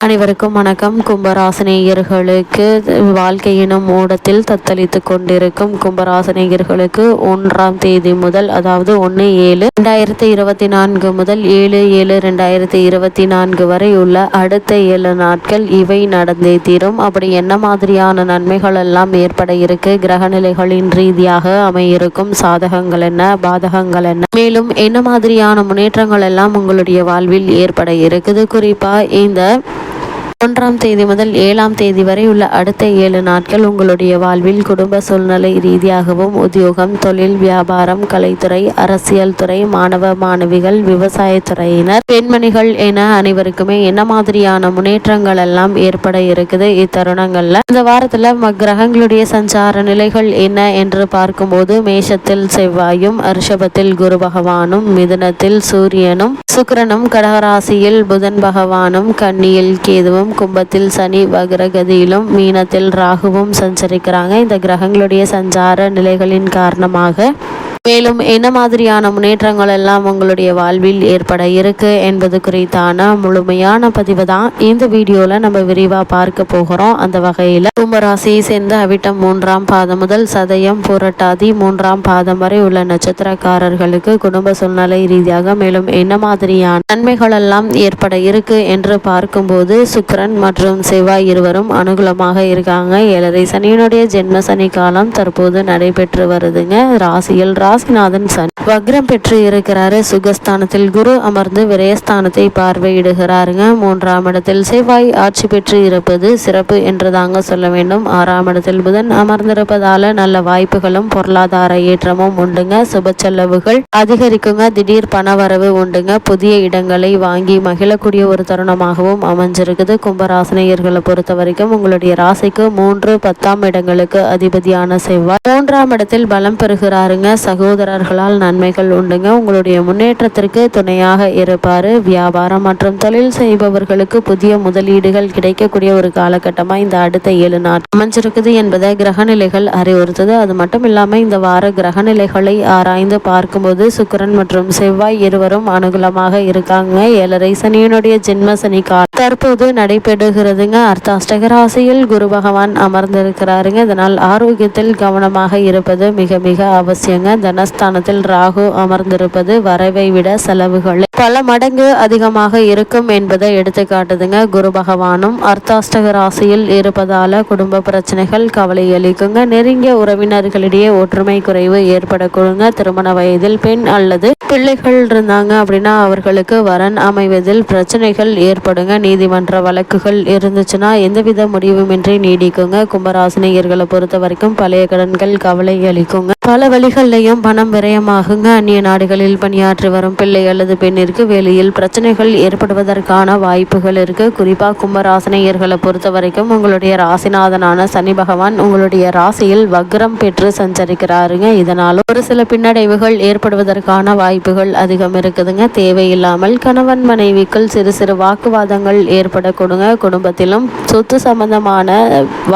அனைவருக்கும் வணக்கம். கும்பராசினியர்களுக்கு வாழ்க்கை எனும் ஓடத்தில் தத்தளித்து கொண்டிருக்கும் கும்பராசினியர்களுக்கு 1ஆம் தேதி முதல், அதாவது 1/7/2024 முதல் 7/7/2024 வரை உள்ள அடுத்த 7 நாட்கள் இவை நடந்தே தீரும். அப்படி என்ன மாதிரியான நன்மைகள் எல்லாம் ஏற்பட இருக்கு, கிரகநிலைகளின் ரீதியாக அமையிருக்கும் சாதகங்கள் என்ன, பாதகங்கள் என்ன, மேலும் என்ன மாதிரியான முன்னேற்றங்கள் எல்லாம் உங்களுடைய வாழ்வில் ஏற்பட இருக்குது, குறிப்பா இந்த 1ஆம் தேதி முதல் 7ஆம் தேதி வரை உள்ள அடுத்த 7 நாட்கள் உங்களுடைய வாழ்வில் குடும்ப சூழ்நிலை ரீதியாகவும், உத்தியோகம், தொழில், வியாபாரம், கலைத்துறை, அரசியல் துறை, மாணவ மாணவிகள், விவசாயத்துறையினர், பெண்மணிகள் என அனைவருக்குமே என்ன மாதிரியான முன்னேற்றங்கள் எல்லாம் ஏற்பட இருக்குது இத்தருணங்கள்ல. இந்த வாரத்துல கிரகங்களுடைய சஞ்சார நிலைகள் என்ன என்று பார்க்கும்போது, மேஷத்தில் செவ்வாயும், ரிஷபத்தில் குரு பகவானும், மிதுனத்தில் சூரியனும், சுக்கிரனும், கடகராசியில் புதன் பகவானும், கன்னியில் கேதுவும், கும்பத்தில் சனி வக்ரகதியிலும், மீனத்தில் ராகுவும் சஞ்சரிக்கிறாங்க. இந்த கிரகங்களுடைய சஞ்சார நிலைகளின் காரணமாக மேலும் என்ன மாதிரியான முன்னேற்றங்கள் எல்லாம் உங்களுடைய வாழ்வில் ஏற்பட இருக்கு என்பது குறித்தான முழுமையான பதிவு தான் இந்த வீடியோல நம்ம விரிவா பார்க்க போகிறோம். அந்த வகையில கும்பராசியை சேர்ந்த அவிட்டம் 3ஆம் பாதம் முதல் சதயம் புரட்டாதி 3ஆம் பாதம் வரை உள்ள நட்சத்திரக்காரர்களுக்கு குடும்ப சூழ்நிலை ரீதியாக மேலும் என்ன மாதிரியான நன்மைகள் எல்லாம் ஏற்பட இருக்கு என்று பார்க்கும்போது, சுக்கிரன் மற்றும் செவ்வாய் இருவரும் அனுகூலமாக இருக்காங்க. 7.5 சனியினுடைய ஜென்ம சனி காலம் தற்போது நடைபெற்று வருதுங்க. ராசியில் ராசிநாதன் சனி வக்ரம் பெற்று இருக்கிறாரு. சுகஸ்தானத்தில் குரு அமர்ந்து விரயஸ்தானத்தை பார்வையிடுகிறாருங்க. 3ஆம் இடத்தில் செவ்வாய் ஆட்சி பெற்று இருப்பது சிறப்பு என்று தாங்க சொல்ல வேண்டும். 6ஆம் இடத்தில் புதன் அமர்ந்திருப்பதால நல்ல வாய்ப்புகளும் பொருளாதார ஏற்றமும் உண்டுங்க. சுப செலவுகள் அதிகரிக்குங்க. திடீர் பணவரவு உண்டுங்க. புதிய இடங்களை வாங்கி மகிழக்கூடிய ஒரு தருணமாகவும் அமைஞ்சிருக்குது. கும்பராசினியர்களை பொறுத்த வரைக்கும் உங்களுடைய ராசிக்கு 3, 10ஆம் இடங்களுக்கு அதிபதியான செவ்வாய் 3ஆம் இடத்தில் பலம் பெறுகிறாருங்க. சகோதரர்களால் நன்மைகள் உண்டுங்க. உங்களுடைய முன்னேற்றத்திற்கு துணையாக இருப்பாரு. வியாபாரம் மற்றும் தொழில் செய்பவர்களுக்கு புதிய முதலீடுகள் கிடைக்கக்கூடிய ஒரு காலகட்டமா இந்த அடுத்த 7 நாட்கள் அமைஞ்சிருக்குது என்பதை கிரகநிலைகள் அறிவுறுத்துது. அது மட்டும் இல்லாம இந்த வார கிரகநிலைகளை ஆராய்ந்து பார்க்கும்போது, சுக்கிரன் மற்றும் செவ்வாய் இருவரும் அனுகூலமாக இருக்காங்க. 7.5 சனியினுடைய ஜென்ம சனி காலம் தற்போது நடைபெறுகிறதுங்க. அர்த்தாஷ்டக ராசியில் குரு பகவான் அமர்ந்திருக்கிறாருங்க. இதனால் ஆரோக்கியத்தில் கவனமாக இருப்பது மிக மிக அவசியங்க. தனஸ்தானத்தில் ராகு அமர்ந்திருப்பது வரவை விட செலவுகள் பல மடங்கு அதிகமாக இருக்கும் என்பதை எடுத்து காட்டுதுங்க. குரு பகவானும் அர்த்தாஷ்டக ராசியில் இருப்பதால குடும்ப பிரச்சனைகள் கவலை அளிக்குங்க. நெருங்கிய உறவினர்களிடையே ஒற்றுமை குறைவு ஏற்படக்கூடுங்க. திருமண வயதில் பெண் அல்லது பிள்ளைகள் இருந்தாங்க அப்படின்னா அவர்களுக்கு வரன் அமைவதில் பிரச்சனைகள் ஏற்படுங்க. நீதிமன்ற வழக்குகள் இருந்துச்சுன்னா எந்தவித முடிவுமின்றி நீடிக்குங்க. கும்பராசினியர்களை பொறுத்த வரைக்கும் பழைய கடன்கள் கவலை அளிக்குங்க. பல வழிகள்லையும் பணம் விரயமாகுங்க. அந்நிய நாடுகளில் பணியாற்றி வரும் பிள்ளை அல்லது பெண்ணிற்கு வேலையில் பிரச்சனைகள் ஏற்படுவதற்கான வாய்ப்புகள் இருக்கு. குறிப்பா கும்பராசினியர்களை பொறுத்த வரைக்கும் உங்களுடைய ராசிநாதனான சனி பகவான் உங்களுடைய ராசியில் வக்ரம் பெற்று சஞ்சரிக்கிறாருங்க. இதனாலும் ஒரு சில பின்னடைவுகள் ஏற்படுவதற்கான வாய்ப்புகள் அதிகம் இருக்குதுங்க. தேவையில்லாமல் கணவன் மனைவிக்குள் சிறு சிறு வாக்குவாதங்கள் ஏற்படக்கூடுங்க. குடும்பத்திலும் சொத்து சம்பந்தமான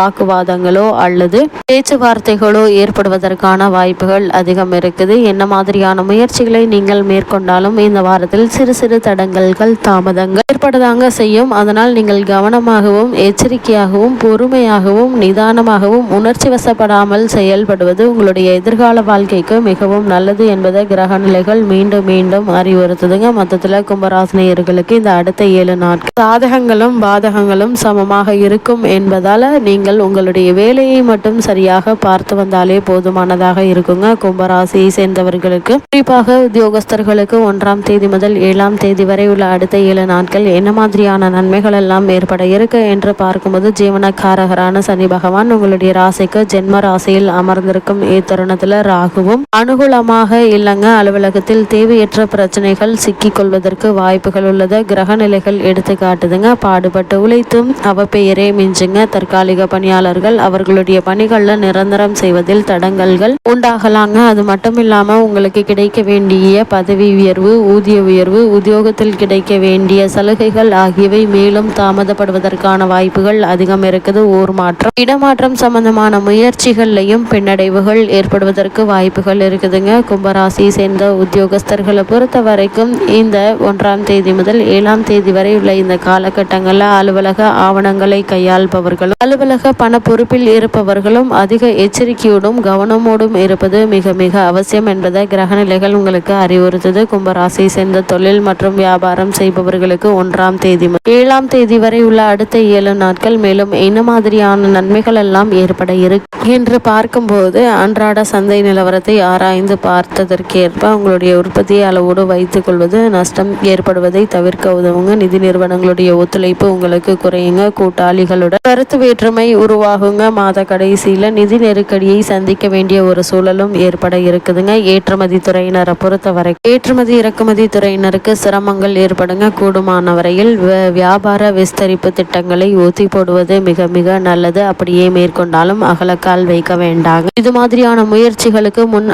வாக்குவாதங்களோ அல்லது பேச்சுவார்த்தைகளோ ஏற்படுவதற்கான வாய்ப்புகள் அதிகம் இருக்குது. என்ன மாதிரியான முயற்சிகளை நீங்கள் மேற்கொண்டாலும் இந்த வாரத்தில் சிறு சிறு தடங்கல்கள் தாமதங்கள் ஏற்படதாங்க செய்யும். அதனால் நீங்கள் கவனமாகவும் எச்சரிக்கையாகவும் பொறுமையாகவும் நிதானமாகவும் உணர்ச்சி வசப்படாமல் செயல்படுவது உங்களுடைய எதிர்கால வாழ்க்கைக்கு மிகவும் நல்லது என்பதை கிரக நிலைகள் மீண்டும் மீண்டும் அறிவுறுத்துதுங்க. மொத்தத்தில் கும்பராசினியர்களுக்கு இந்த அடுத்த 7 நாட்கள் சாதகங்களும் பாதகங்களும் சமமாக இருக்கும் என்பதால நீங்கள் உங்களுடைய வேலையை மட்டும் சரியாக பார்த்து வந்தாலே போதுமானதாக இருக்குங்க. கும்பராசியை சேர்ந்தவர்களுக்கு குறிப்பாக உத்தியோகஸ்தர்களுக்கு 1ஆம் தேதி முதல் 7ஆம் தேதி வரை உள்ள அடுத்த 7 நாட்கள் என்ன மாதிரியான நன்மைகள் எல்லாம் ஏற்பட இருக்கு என்று பார்க்கும்போது, ஜீவனக்காரகரான சனி பகவான் உங்களுடைய ராசிக்கு ஜென்ம ராசியில் அமர்ந்திருக்கும் இத்தருணத்துல ராகுவும் அனுகூலமாக இல்லைங்க. அலுவலகத்தில் தேவையற்ற பிரச்சனைகள் சிக்கிக் கொள்வதற்கு வாய்ப்புகள் உள்ளது கிரக நிலைகள் எடுத்து காட்டுதுங்க. பாடுபட்டு உழைத்தும் அவப்பெயரே மிஞ்சுங்க. தற்காலிக பணியாளர்கள் அவர்களுடைய பணிகள்ல நிரந்தரம் செய்வதில் தடங்கல்கள் உண்டாகலாங்க. அது மட்டும் இல்லாமல் உங்களுக்கு கிடைக்க வேண்டிய பதவி உயர்வு, ஊதிய உயர்வு, உத்தியோகத்தில் கிடைக்க வேண்டிய சலுகைகள் ஆகியவை மேலும் தாமதப்படுவதற்கான வாய்ப்புகள் அதிகம் இருக்குது. ஊர் மாற்றம், இடமாற்றம் சம்பந்தமான முயற்சிகள்லையும் பின்னடைவுகள் ஏற்படுவதற்கு வாய்ப்புகள் இருக்குதுங்க. கும்பராசி சேர்ந்த உத்தியோகஸ்தர்களை பொறுத்த வரைக்கும் இந்த 1ஆம் தேதி முதல் 7ஆம் தேதி வரை உள்ள இந்த காலகட்டங்களில் அலுவலக ஆவணங்களை கையாள்பவர்களும் அலுவலக பண பொறுப்பில் இருப்பவர்களும் அதிக எச்சரிக்கையோடும் கவனமோடும் இருப்பது மிக மிக அவசியம் என்பதை கிரகநிலைகள் உங்களுக்கு அறிவுறுத்துது. கும்பராசி சேர்ந்த தொழில் மற்றும் வியாபாரம் செய்பவர்களுக்கு 1ஆம் தேதி 7ஆம் தேதி வரை உள்ள அடுத்த 7 நாட்கள் மேலும் என்ன மாதிரியான நன்மைகள் எல்லாம் ஏற்பட இருக்கு என்று பார்க்கும்போது, அன்றாட சந்தை நிலவரத்தை ஆராய்ந்து பார்த்ததற்கேற்ப உங்களுடைய உற்பத்தியை அளவோடு வைத்துக் கொள்வது நஷ்டம் ஏற்படுவதை தவிர்க்க உதவுங்க. நிதி நிறுவனங்களுடைய ஒத்துழைப்பு உங்களுக்கு குறையுங்க. கூட்டாளிகளுடன் கருத்து வேற்றுமை உருவாகுங்க. மாத கடைசியில நிதி நெருக்கடியை சந்திக்க வேண்டிய ஒரு சூழலும் ஏற்பட இருக்குதுங்க. ஏற்றுமதி துறையினரை பொறுத்தவரை ஏற்றுமதி இறக்குமதி துறையினருக்கு சிரமங்கள் ஏற்படுங்க. கூடுமான வரையில் வியாபார விஸ்தரிப்பு திட்டங்களை ஒத்தி போடுவது மிக மிக நல்லது. அப்படியே மேற்கொண்டாலும் அகலக்கால் வைக்க வேண்டாங்க. இது மாதிரியான முயற்சிகளுக்கு முன்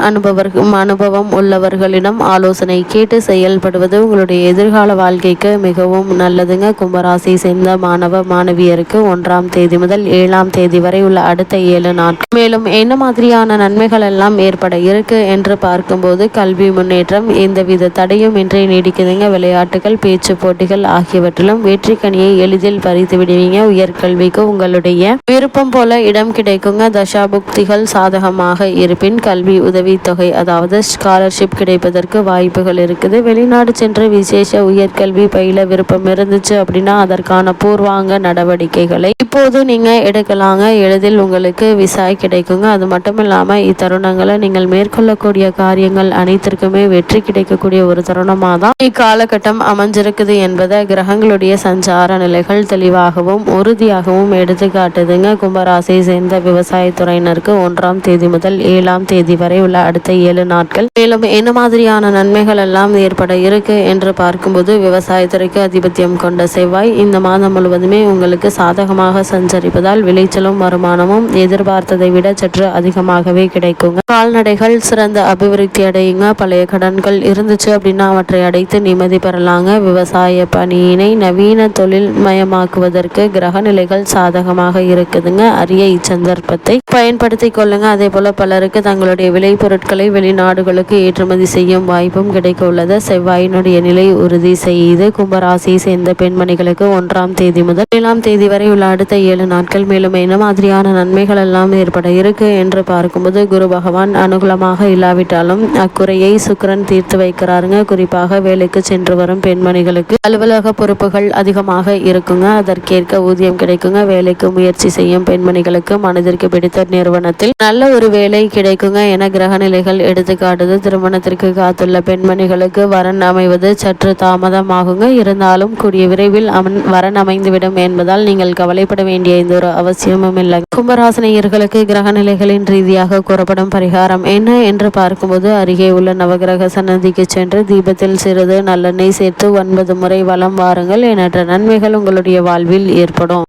அனுபவம் உள்ளவர்களிடம் ஆலோசனை கேட்டு செயல்படுவது உங்களுடைய எதிர்கால வாழ்க்கைக்கு மிகவும் நல்லதுங்க. கும்பராசி சேர்ந்த மாணவ மாணவியருக்கு 1ஆம் தேதி முதல் 7ஆம் தேதி வரை உள்ள அடுத்த 7 நாட்கள் மேலும் என்ன மாதிரியான நன்மைகள் எல்லாம் ஏற்பட இருக்கு என்று பார்க்கும்போது, கல்வி முன்னேற்றம் எந்தவித தடையும் இன்றி நீடிக்குதுங்க. விளையாட்டுகள், பேச்சு போட்டிகள் ஆகியவற்றிலும் வெற்றி கனியை எளிதில் பறித்து விடுவீங்க. உயர்கல்விக்கு உங்களுடைய விருப்பம் போல இடம் கிடைக்குங்க. தசாபுக்திகள் சாதகமாக இருப்பின் கல்வி உதவி தொகை அதாவது ஸ்காலர்ஷிப் கிடைப்பதற்கு வாய்ப்புகள் இருக்குது. வெளிநாடு சென்று விசேஷ உயர்கல்வி பயில விருப்பம் இருந்துச்சு அப்படின்னா அதற்கான பூர்வாங்க நடவடிக்கைகளை இப்போது நீங்க எடுக்கலாங்க. எளிதில் உங்களுக்கு விசா கிடைக்குங்க. அது மட்டும் இல்லாம இத்தருணங்களை நீங்கள் மேற்கொள்ளக்கூடிய காரியங்கள் அனைத்திற்குமே வெற்றி கிடைக்கக்கூடிய ஒரு தருணமாக தான் இக்காலகட்டம் அமைஞ்சிருக்குது என்பதை கிரகங்களுடைய சஞ்சார நிலைகள் தெளிவாகவும் உறுதியாகவும் எடுத்து காட்டுதுங்க. கும்பராசியை சேர்ந்த விவசாயத்துறையினருக்கு 1ஆம் தேதி முதல் 7ஆம் தேதி வரை உள்ள அடுத்த 7 நாட்கள் மேலும் என்ன மாதிரியான நன்மைகள் எல்லாம் ஏற்பட இருக்கு என்று பார்க்கும்போது, விவசாயத்துறைக்கு அதிபத்தியம் கொண்ட செவ்வாய் இந்த மாதம் முழுவதுமே உங்களுக்கு சாதகமாக சஞ்சரிப்பதால் விளைச்சலும் வருமானமும் எதிர்பார்த்ததை விட சற்று அதிகமாகவே கிடைக்குங்க. கால்நடைகள் சிறந்த அபிவிருத்தி அடையுங்க. பழைய கடன்கள் இருந்துச்சு அப்படின்னா அவற்றை அடைத்து நிம்மதி பெறலாங்க. விவசாய பணியினை நவீன தொழில் மயமாக்குவதற்கு கிரக நிலைகள் சாதகமாக இருக்குதுங்க. அரிய இச்சந்தர்ப்பத்தை பயன்படுத்தி கொள்ளுங்க. அதே போல பலருக்கு தங்களுடைய விளை பொருட்களை வெளிநாடுகளுக்கு ஏற்றுமதி செய்யும் வாய்ப்பும் கிடைக்க உள்ளது. செவ்வாயினுடைய நிலை உறுதி செய்து கும்பராசியை சேர்ந்த பெண்மணிகளுக்கு 1ஆம் தேதி முதல் 7ஆம் தேதி வரை உள்ள அடுத்த 7 நாட்கள் மேலும் என்ன மாதிரியான நன்மைகள் எல்லாம் ஏற்பட இருக்கு என்று பார்க்கும்போது, குரு பகவான் அனுகூலமாக இல்லாவிட்டாலும் அக்குறையை சுக்கிரன் தீர்த்து வைக்கிறாருங்க. குறிப்பாக வேலைக்கு சென்று வரும் பெண்மணிகளுக்கு அலுவலக பொறுப்புகள் அதிகமாக இருக்குங்க. அதற்கேற்க ஊதியம் கிடைக்குங்க. வேலைக்கு முயற்சி செய்யும் பெண்மணிகளுக்கு மனதிற்கு பிடித்த நிறுவனத்தில் நல்ல ஒரு வேலை கிடைக்குங்க என கிரகநிலைகள் எடுத்துக்காட்டுது. திருமணத்திற்கு காத்துள்ள பெண்மணிகளுக்கு வரன் அமைவது சற்று தாமதமாகுங்க. இருந்தாலும் கூடிய விரைவில் வரன் அமைந்துவிடும் என்பதால் நீங்கள் கவலைப்பட வேண்டிய எந்த ஒரு அவசியமும் இல்லை. கும்பராசினியர்களுக்கு கிரகநிலைகளின் ரீதியாக கூறப்படும் பரிகாரம் என்ன என்று பார்க்கும்போது, அருகே உள்ள நவகிரக சன்னதிக்கு சென்று தீபத்தில் சிறிது நல்லெண்ணெய் சேர்த்து 9 முறை வலம் வாருங்கள். எண்ணற்ற நன்மைகள் உங்களுடைய வாழ்வில் ஏற்படும்.